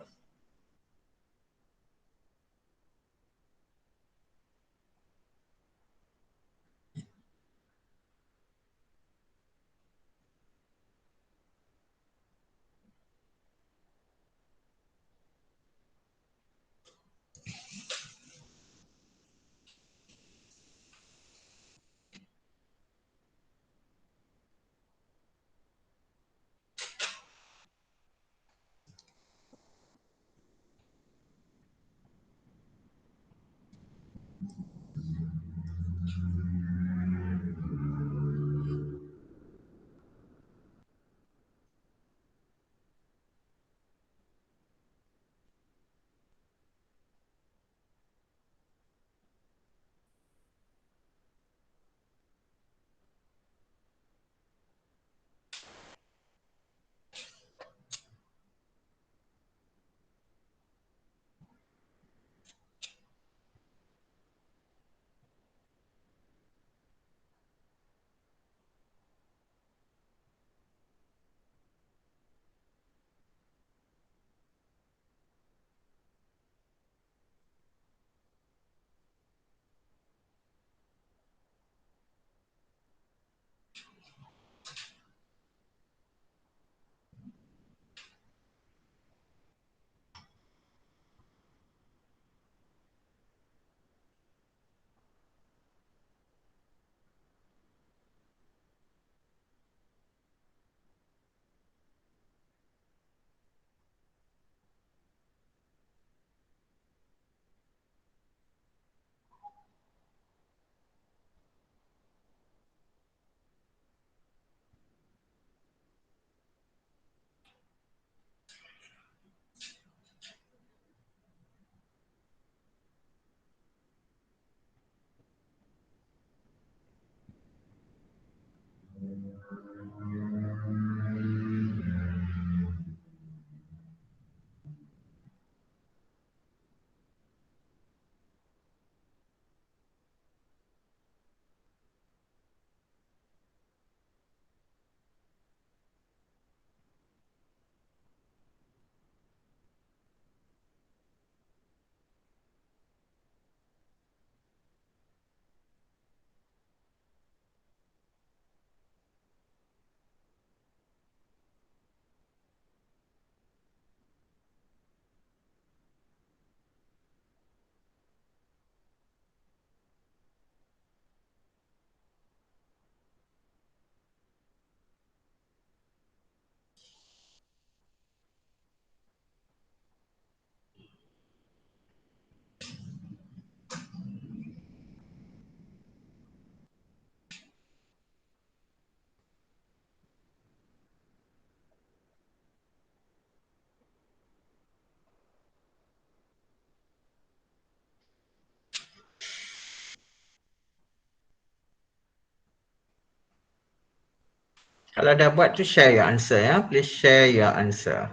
Kalau dah buat tu share your answer ya. Please share your answer.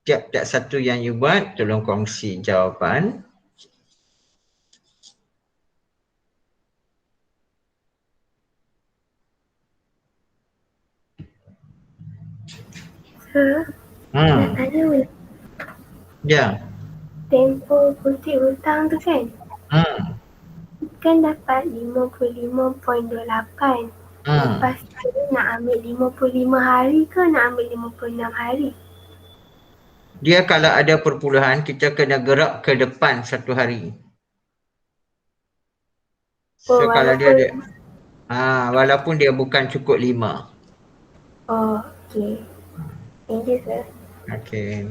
Tiap-tiap satu yang you buat, tolong kongsi jawapan. Sir, nak tanya boleh? Ya. Tempoh kutip hutang tu kan? Kan dapat 55.28. Lepas tu nak ambil 55 hari ke nak ambil 56 hari? Dia kalau ada perpuluhan, kita kena gerak ke depan 1 hari. So kalau dia ada, walaupun dia bukan cukup 5. Oh, okay. Thank you, sir. Okay.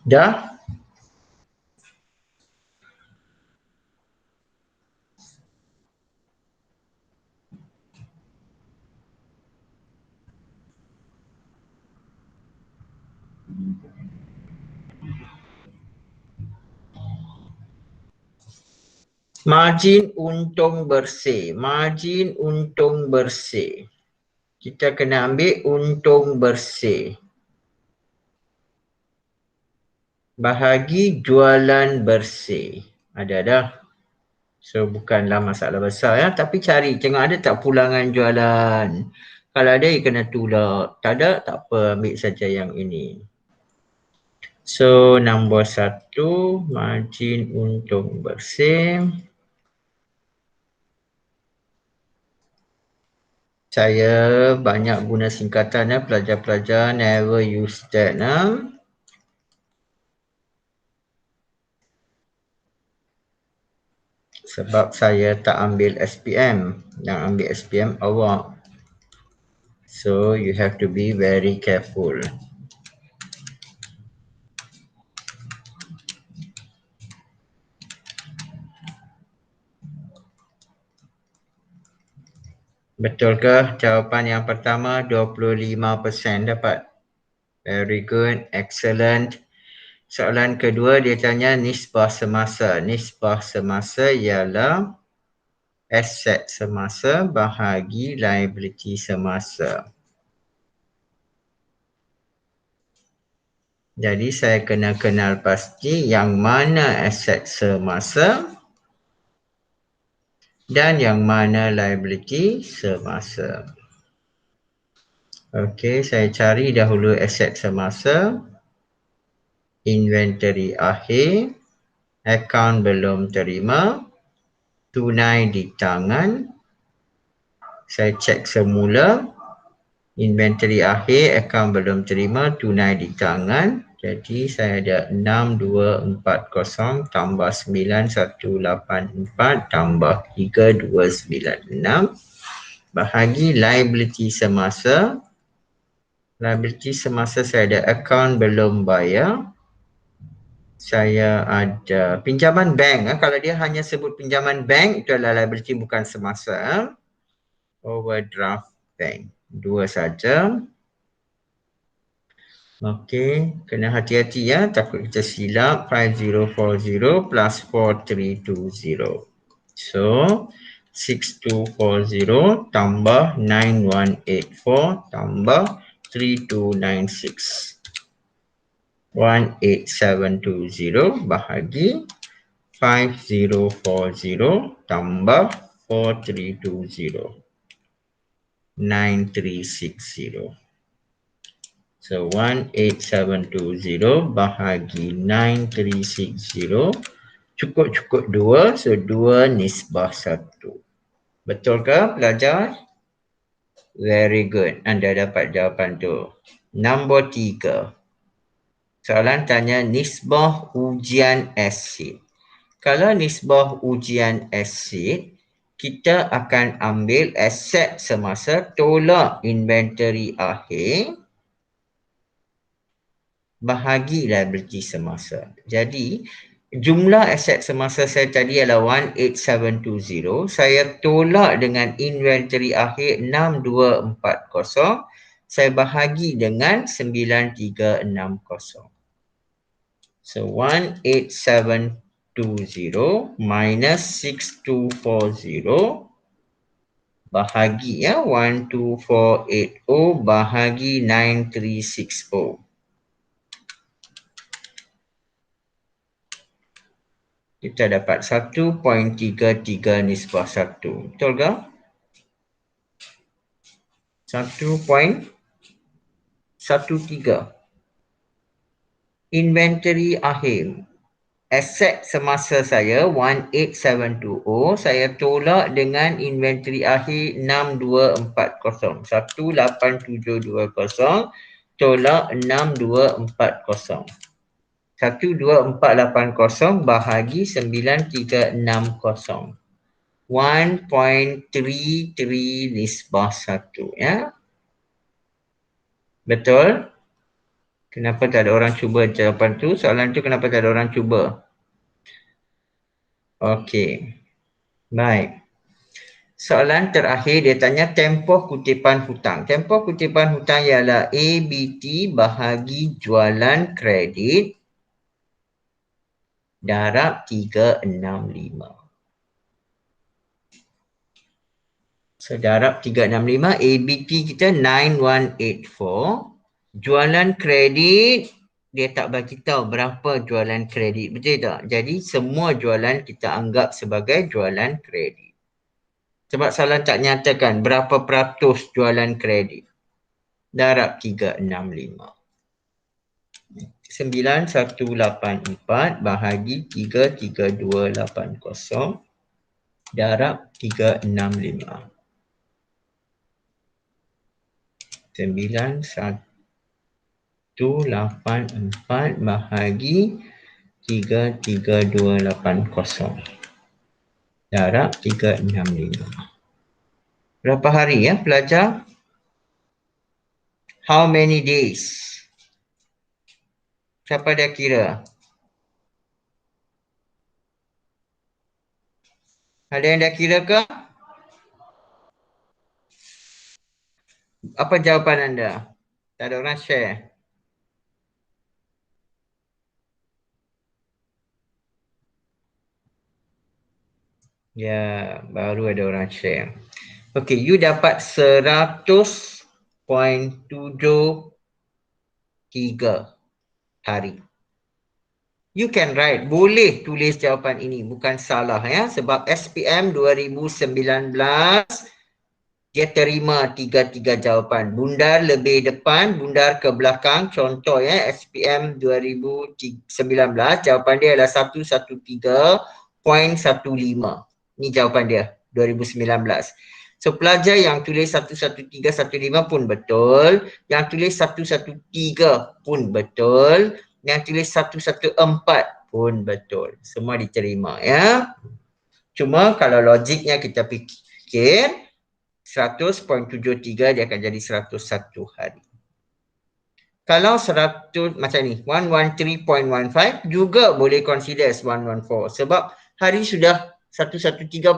Dah? Margin untung bersih. Margin untung bersih. Kita kena ambil untung bersih. Bahagi jualan bersih. Ada dah. So bukanlah masalah besar ya. Tapi cari, tengok ada tak pulangan jualan. Kalau ada, you kena tolak. Tak ada, tak apa. Ambil saja yang ini. So nombor 1, margin untung bersih. Saya banyak guna singkatan ya, pelajar-pelajar never use that. Sebab saya tak ambil SPM. Yang ambil SPM awak. So you have to be very careful. Betulkah jawapan yang pertama 25% dapat? Very good, excellent. Soalan kedua dia tanya nisbah semasa. Nisbah semasa ialah aset semasa bahagi liability semasa. Jadi saya kena kenal pasti yang mana aset semasa, dan yang mana liability semasa. Okey, saya cari dahulu aset semasa. Inventory akhir, akaun belum terima, tunai di tangan. Saya cek semula. Inventory akhir, akaun belum terima, tunai di tangan. Jadi saya ada 6240 tambah 9184 tambah 3296 bahagi liability semasa. Liability semasa saya ada akaun belum bayar. Saya ada pinjaman bank. Kalau dia hanya sebut pinjaman bank, itu adalah liability bukan semasa. Overdraft bank. Dua saja. Okey, kena hati-hati ya, takut kita silap. 5040 plus 4320. So, 6240 tambah 9184 tambah 3296. 18720 bahagi 5040 tambah 4320. 9360. So 18720 bahagi 9360 cukup 2, so 2 nisbah 1. Betul ke pelajar? Very good. Anda dapat jawapan tu. Nombor 3. Soalan tanya nisbah ujian asid. Kalau nisbah ujian asid, kita akan ambil aset semasa tolak inventory akhir bahagi liability semasa. Jadi, jumlah aset semasa saya tadi adalah 18720. Saya tolak dengan inventory akhir 6240. Saya bahagi dengan 9360. So, 18720 minus 6240 bahagi 12480 bahagi 9360. Kita dapat 1.33 nisbah 1. Betul ke? 1.13. Inventory akhir. Aset semasa saya 18720. Saya tolak dengan inventory akhir 6240. 18720 tolak 6240. 12480 bahagi 9360. 1.33 nisbah 1 ya. Betul? Kenapa tak ada orang cuba jawapan tu? Soalan tu kenapa tak ada orang cuba? Okey. Baik. Soalan terakhir dia tanya tempoh kutipan hutang. Tempoh kutipan hutang ialah ABT bahagi jualan kredit darab 365. So, darab 365, ABT kita 9184. Jualan kredit, dia tak bagi tahu berapa jualan kredit. Betul tak? Jadi, semua jualan kita anggap sebagai jualan kredit. Sebab soalan tak nyatakan berapa peratus jualan kredit. Darab 365. 9184 bahagi 33280 darab 365. 9184 bahagi 33280 darab 365. Berapa hari ya pelajar? How many days? Siapa dah kira? Ada yang dah kira ke? Apa jawapan anda? Tak ada orang share. Ya, baru ada orang share. Okey, you dapat 100.73 hari. You can write, boleh tulis jawapan ini, bukan salah ya. Sebab SPM 2019 dia terima 3 jawapan. Bundar lebih depan, bundar ke belakang. Contoh ya, SPM 2019 jawapan dia adalah 113.15. Ini jawapan dia 2019. So pelajar yang tulis 113.15 pun betul, yang tulis 113 pun betul, yang tulis 114 pun betul. Semua diterima ya. Cuma kalau logiknya kita fikir 100.73 dia akan jadi 101 hari. Kalau 100 macam ni 113.15 juga boleh consider as 114 sebab hari sudah 113.15.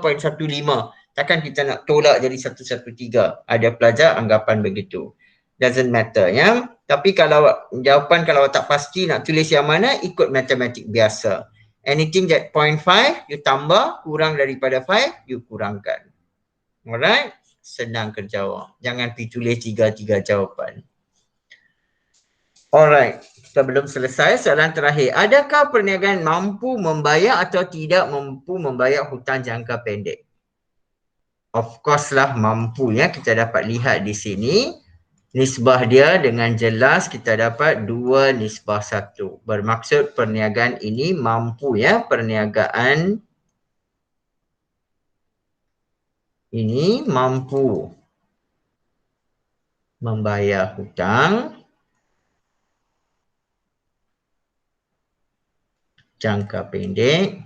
Takkan kita nak tolak jadi 113. Ada pelajar anggapan begitu. Doesn't matter ya. Tapi kalau jawapan kalau tak pasti nak tulis yang mana, ikut matematik biasa. Anything that 0.5 you tambah, kurang daripada 5 you kurangkan. Alright? Senang kerjawab. Jangan pergi tulis 3 jawapan. Alright. Kita belum selesai. Soalan terakhir. Adakah perniagaan mampu membayar atau tidak mampu membayar hutang jangka pendek? Of course lah mampu ya. Kita dapat lihat di sini. Nisbah dia dengan jelas kita dapat 2:1. Bermaksud perniagaan ini mampu ya. Perniagaan ini mampu membayar hutang jangka pendek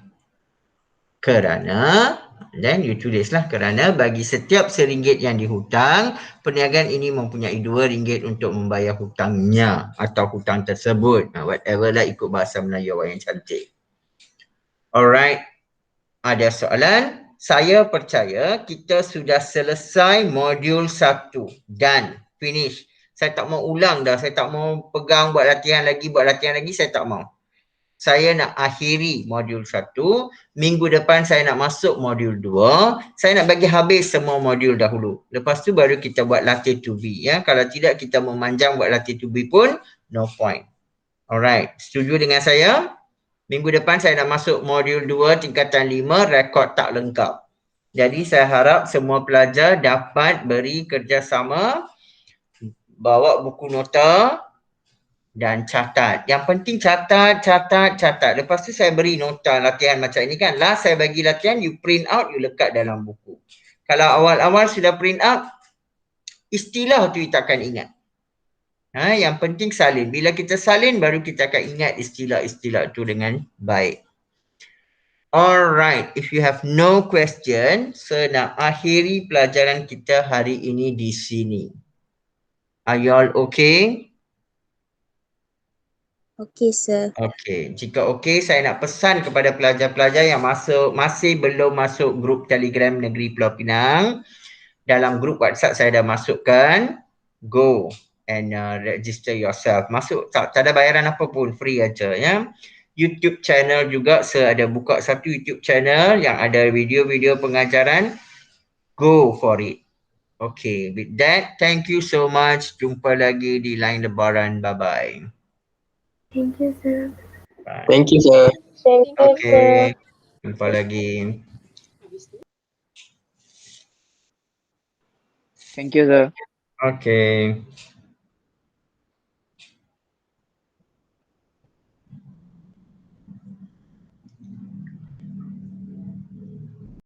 kerana, dan you tulislah kerana bagi setiap RM1 yang dihutang, perniagaan ini mempunyai RM2 untuk membayar hutangnya atau hutang tersebut. Whatever lah ikut bahasa Melayu awak yang cantik. Alright. Ada soalan? Saya percaya kita sudah selesai modul 1 dan finish. Saya tak mau ulang dah. Saya tak mau pegang buat latihan lagi, saya tak mau. Saya nak akhiri modul 1. Minggu depan saya nak masuk modul 2. Saya nak bagi habis semua modul dahulu. Lepas tu baru kita buat latih 2B. Ya. Kalau tidak kita memanjang buat latih 2B pun no point. Alright. Setuju dengan saya? Minggu depan saya nak masuk modul 2 tingkatan 5, rekod tak lengkap. Jadi saya harap semua pelajar dapat beri kerjasama, bawa buku nota dan catat. Yang penting catat. Lepas tu saya beri nota latihan macam ini kan. Last saya bagi latihan, you print out, you lekat dalam buku. Kalau awal-awal sudah print out, istilah tu kita akan ingat. Yang penting salin. Bila kita salin, baru kita akan ingat istilah-istilah itu dengan baik. Alright, if you have no question, saya nak akhiri pelajaran kita hari ini di sini. Are you all okay? Okay, sir. Okay, jika okay, saya nak pesan kepada pelajar-pelajar yang masih belum masuk grup Telegram Negeri Pulau Pinang. Dalam grup WhatsApp saya dah masukkan. Go and register yourself. Masuk, tak ada bayaran apa pun, free aja ya. YouTube channel juga saya ada buka satu YouTube channel yang ada video-video pengajaran. Go for it. Okay, with that, thank you so much. Jumpa lagi di Line Lebaran. Bye-bye. Thank you, sir. Bye. Thank you, sir. Thank you, sir. Okay, jumpa lagi. Thank you, sir. Okay.